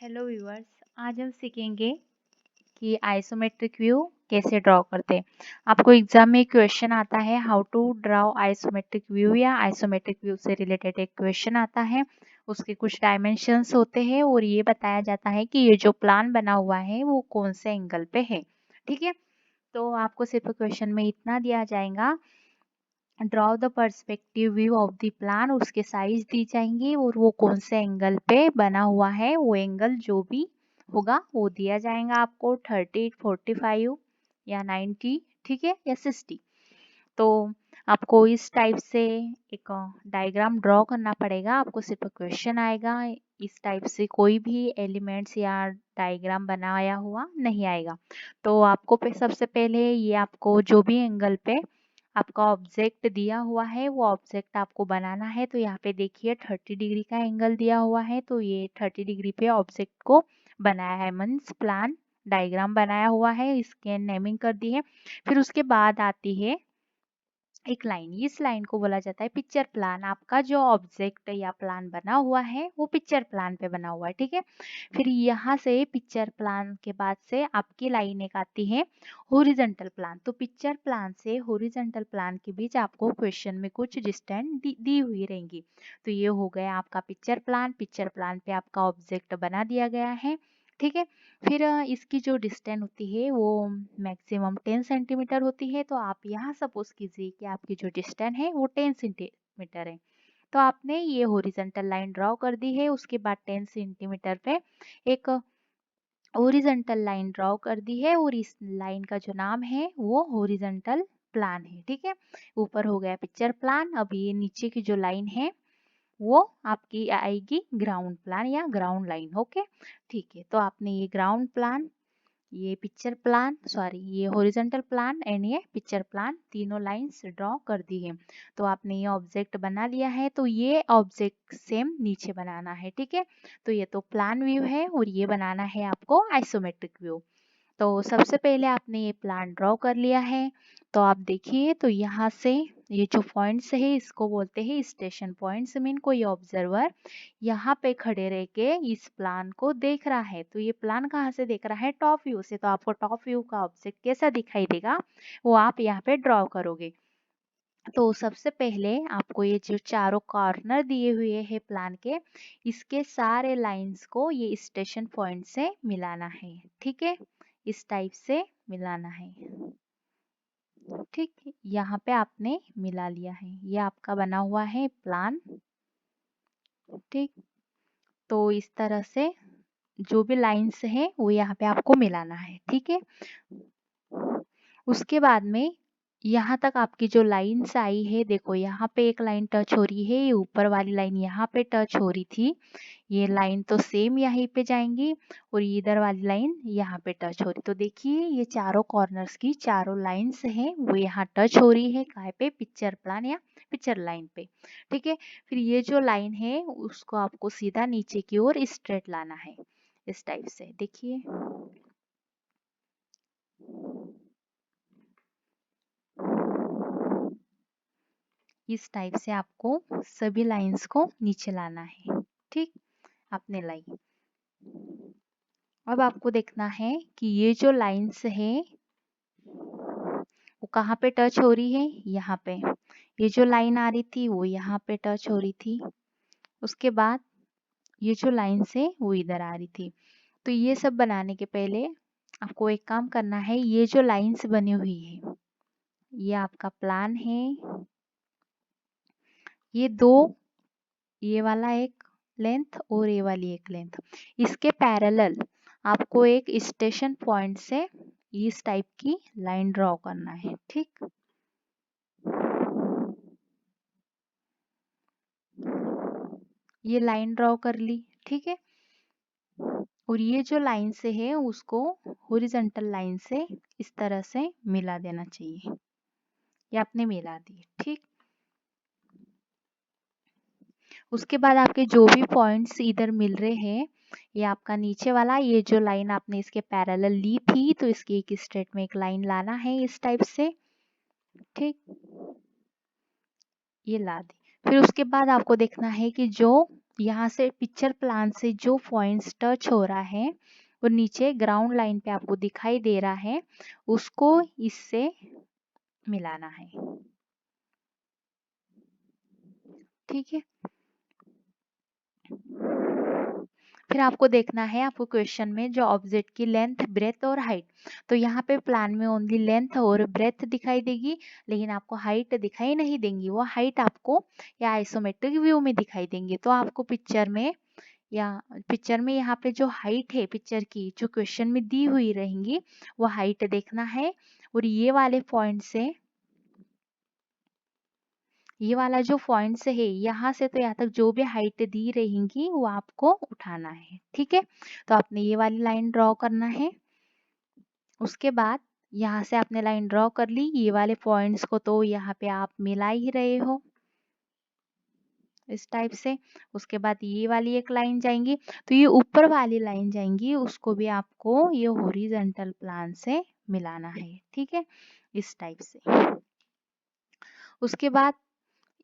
Hello viewers. आज हम सीखेंगे कि आइसोमेट्रिक व्यू कैसे ड्रॉ करते हैं। आपको एग्जाम में क्वेश्चन आता है how to draw isometric view, या आइसोमेट्रिक व्यू से रिलेटेड एक क्वेश्चन आता है। उसके कुछ डायमेंशंस होते हैं और ये बताया जाता है कि ये जो प्लान बना हुआ है वो कौन से एंगल पे है। ठीक है, तो आपको सिर्फ क्वेश्चन में इतना दिया जाएगा, draw the perspective view of the plan, उसके साइज दी जाएंगी और वो कौन से एंगल पे बना हुआ है, वो एंगल जो भी होगा वो दिया जाएगा आपको 30, 45 या 90, ठीक है, या 60। तो आपको इस टाइप से एक डायग्राम ड्रॉ करना पड़ेगा। आपको सिर्फ क्वेश्चन आएगा, इस टाइप से कोई भी एलिमेंट्स या डायग्राम बनाया हुआ नहीं आएगा। तो आपको सबसे पहले ये आपको जो भी एंगल पे आपका ऑब्जेक्ट दिया हुआ है वो ऑब्जेक्ट आपको बनाना है। तो यहाँ पे देखिए 30 डिग्री का एंगल दिया हुआ है, तो ये 30 डिग्री पे ऑब्जेक्ट को बनाया है, मीन्स प्लान डायग्राम बनाया हुआ है, इसके नेमिंग कर दी है। फिर उसके बाद आती है एक लाइन, इस लाइन को बोला जाता है पिक्चर प्लान। आपका जो ऑब्जेक्ट या प्लान बना हुआ है वो पिक्चर प्लान पे बना हुआ है, ठीक है। फिर यहाँ से पिक्चर प्लान के बाद से आपकी लाइन एक आती है हॉरिजॉन्टल प्लान। तो पिक्चर प्लान से हॉरिजॉन्टल प्लान के बीच आपको क्वेश्चन में कुछ डिस्टेंस दी हुई रहेंगी। तो ये हो गया आपका पिक्चर प्लान। पिक्चर प्लान पे आपका ऑब्जेक्ट बना दिया गया है, ठीक है। फिर इसकी जो डिस्टेंस होती है वो मैक्सिमम 10 सेंटीमीटर होती है। तो आप यहाँ सपोज कीजिए कि आपकी जो डिस्टेंस है वो 10 सेंटीमीटर है। तो आपने ये हॉरिजॉन्टल लाइन ड्रॉ कर दी है, उसके बाद 10 सेंटीमीटर पे एक हॉरिजॉन्टल लाइन ड्रॉ कर दी है और इस लाइन का जो नाम है वो हॉरिजॉन्टल प्लान है, ठीक है। ऊपर हो गया पिक्चर प्लान। अब ये नीचे की जो लाइन है वो आपकी आएगी ग्राउंड प्लान या ग्राउंड लाइन, ओके, ठीक है। तो आपने ये ग्राउंड प्लान, ये पिक्चर प्लान, सॉरी ये हॉरिजॉन्टल प्लान एंड ये पिक्चर प्लान, तीनों लाइंस ड्रॉ कर दी है। तो आपने ये ऑब्जेक्ट बना लिया है, तो ये ऑब्जेक्ट सेम नीचे बनाना है, ठीक है। तो ये तो प्लान व्यू है और ये बनाना है आपको आइसोमेट्रिक व्यू। तो सबसे पहले आपने ये प्लान ड्रॉ कर लिया है। तो आप देखिए, तो यहाँ से ये जो पॉइंट्स है इसको बोलते हैं स्टेशन पॉइंट्स। मीन कोई ऑब्जर्वर यहाँ पे खड़े रह के इस प्लान को देख रहा है। तो ये प्लान कहाँ से देख रहा है? टॉप व्यू से। तो आपको टॉप व्यू का ऑब्जेक्ट कैसा दिखाई देगा वो आप यहाँ पे ड्रॉ करोगे। तो सबसे पहले आपको ये जो चारों कॉर्नर दिए हुए हैं प्लान के, इसके सारे लाइंस को ये स्टेशन पॉइंट से मिलाना है, ठीक है। इस टाइप से मिलाना है, ठीक। यहाँ पे आपने मिला लिया है, ये आपका बना हुआ है प्लान, ठीक। तो इस तरह से जो भी लाइंस है वो यहाँ पे आपको मिलाना है, ठीक है। उसके बाद में यहाँ तक आपकी जो लाइंस आई है, देखो यहाँ पे एक लाइन टच हो रही है, ये ऊपर वाली लाइन यहाँ पे टच हो रही थी, ये लाइन तो सेम यहीं पे जाएंगी और इधर वाली लाइन यहाँ पे टच हो रही। तो देखिए ये चारों कॉर्नर्स की चारों लाइंस हैं वो यहाँ टच हो रही है, कहाँ पे? पिक्चर प्लान या पिक्चर लाइन पे, ठीक है। फिर ये जो लाइन है उसको आपको सीधा नीचे की ओर स्ट्रेट लाना है, इस टाइप से। देखिए इस टाइप से आपको सभी लाइंस को नीचे लाना है, ठीक। आपने लाई। अब आपको देखना है कि ये जो लाइंस है वो कहाँ पे टच हो रही है? यहाँ पे। ये जो लाइन आ रही थी वो यहाँ पे टच हो रही थी, उसके बाद ये जो लाइंस है वो इधर आ रही थी। तो ये सब बनाने के पहले आपको एक काम करना है, ये जो लाइंस बनी हुई है ये आपका प्लान है, ये दो, ये वाला एक लेंथ और ये वाली एक लेंथ, इसके पैरेलल आपको एक स्टेशन पॉइंट से इस टाइप की लाइन ड्रॉ करना है, ठीक। ये लाइन ड्रॉ कर ली, ठीक है। और ये जो लाइन से है उसको हॉरिजॉन्टल लाइन से इस तरह से मिला देना चाहिए। ये आपने मिला दी, ठीक। उसके बाद आपके जो भी पॉइंट्स इधर मिल रहे हैं, ये आपका नीचे वाला, ये जो लाइन आपने इसके पैरेलल ली थी तो इसकी एक स्ट्रेट में एक लाइन लाना है इस टाइप से, ठीक। ये ला दी। फिर उसके बाद आपको देखना है कि जो यहाँ से पिक्चर प्लान से जो पॉइंट्स टच हो रहा है वो नीचे ग्राउंड लाइन पे आपको दिखाई दे रहा है, उसको इससे मिलाना है। ठीक है, फिर आपको देखना है आपको क्वेश्चन में जो ऑब्जेक्ट की लेंथ, ब्रेथ और हाइट, तो यहाँ पे प्लान में ओनली लेंथ और ब्रेथ दिखाई देगी, लेकिन आपको हाइट दिखाई नहीं देंगी। वो हाइट आपको या आइसोमेट्रिक व्यू में दिखाई देंगे। तो आपको पिक्चर में यहाँ पे जो हाइट है पिक्चर की जो क्वेश्चन में दी हुई रहेंगी वो हाइट देखना है, और ये वाला जो पॉइंट्स है यहाँ से तो यहाँ तक जो भी हाइट दी रहेंगी वो आपको उठाना है। ठीक है, तो आपने ये वाली लाइन ड्रॉ करना है। उसके बाद यहाँ से आपने लाइन ड्रॉ कर ली, ये वाले पॉइंट्स को तो यहाँ पे आप मिला ही रहे हो इस टाइप से। उसके बाद ये वाली एक लाइन जाएंगी, तो ये ऊपर वाली लाइन जाएंगी, उसको भी आपको ये हॉरिजॉन्टल प्लान से मिलाना है। ठीक है, इस टाइप से। उसके बाद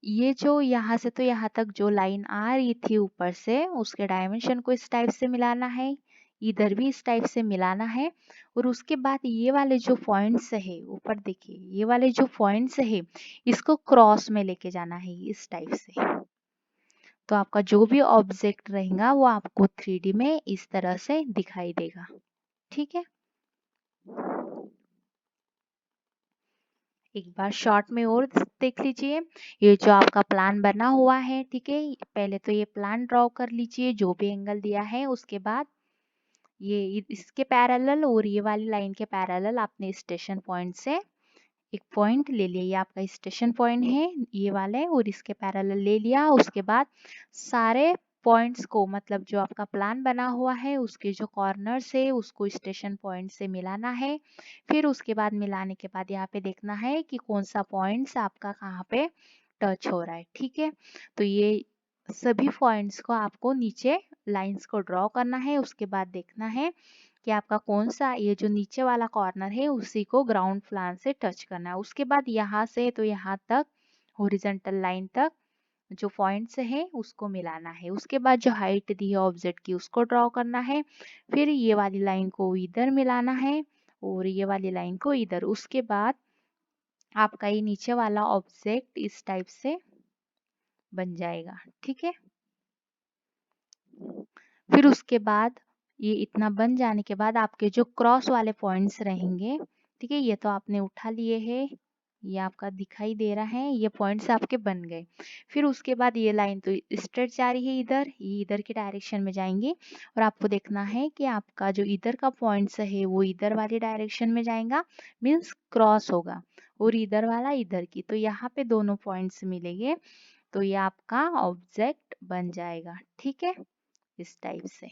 ये जो यहाँ से तो यहाँ तक जो लाइन आ रही थी ऊपर से, उसके डायमेंशन को इस टाइप से मिलाना है, इधर भी इस टाइप से मिलाना है। और उसके बाद ये वाले जो पॉइंट्स है ऊपर देखिए, ये वाले जो पॉइंट्स है इसको क्रॉस में लेके जाना है इस टाइप से। तो आपका जो भी ऑब्जेक्ट रहेगा वो आपको 3D में इस तरह से दिखाई देगा। ठीक है, एक बार शॉर्ट में और देख लीजिए, ये जो आपका प्लान बना हुआ है। ठीक है, पहले तो ये प्लान ड्रॉ कर लीजिए जो भी एंगल दिया है, उसके बाद ये इसके पैरेलल और ये वाली लाइन के पैरेलल आपने स्टेशन पॉइंट से एक पॉइंट ले लिया, ये आपका स्टेशन पॉइंट है ये वाले, और इसके पैरेलल ले लिया। उसके बाद सारे पॉइंट्स को, मतलब जो आपका प्लान बना हुआ है उसके जो कॉर्नर्स है उसको स्टेशन पॉइंट से मिलाना है। फिर उसके बाद मिलाने के बाद यहाँ पे देखना है कि कौन सा पॉइंट्स आपका कहाँ पे टच हो रहा है। ठीक है, तो ये सभी पॉइंट्स को आपको नीचे लाइंस को ड्रॉ करना है। उसके बाद देखना है कि आपका कौन सा ये जो नीचे वाला कॉर्नर है उसी को ग्राउंड प्लान से टच करना है। उसके बाद यहाँ से तो यहाँ तक हॉरिजॉन्टल लाइन तक जो पॉइंट्स है उसको मिलाना है। उसके बाद जो हाइट दी है ऑब्जेक्ट की उसको ड्रॉ करना है। फिर ये वाली लाइन को इधर मिलाना है और ये वाली लाइन को इधर। उसके बाद आपका ये नीचे वाला ऑब्जेक्ट इस टाइप से बन जाएगा। ठीक है, फिर उसके बाद ये इतना बन जाने के बाद आपके जो क्रॉस वाले पॉइंट्स रहेंगे, ठीक है, ये तो आपने उठा लिए हैं, ये आपका दिखाई दे रहा है, ये पॉइंट्स आपके बन गए। फिर उसके बाद ये लाइन तो स्ट्रेट जा रही है इधर, ये इधर की डायरेक्शन में जाएंगे, और आपको देखना है कि आपका जो इधर का पॉइंट्स है वो इधर वाली डायरेक्शन में जाएगा, मीन्स क्रॉस होगा, और इधर वाला इधर की, तो यहाँ पे दोनों पॉइंट्स मिलेंगे, तो ये आपका ऑब्जेक्ट बन जाएगा। ठीक है, इस टाइप से।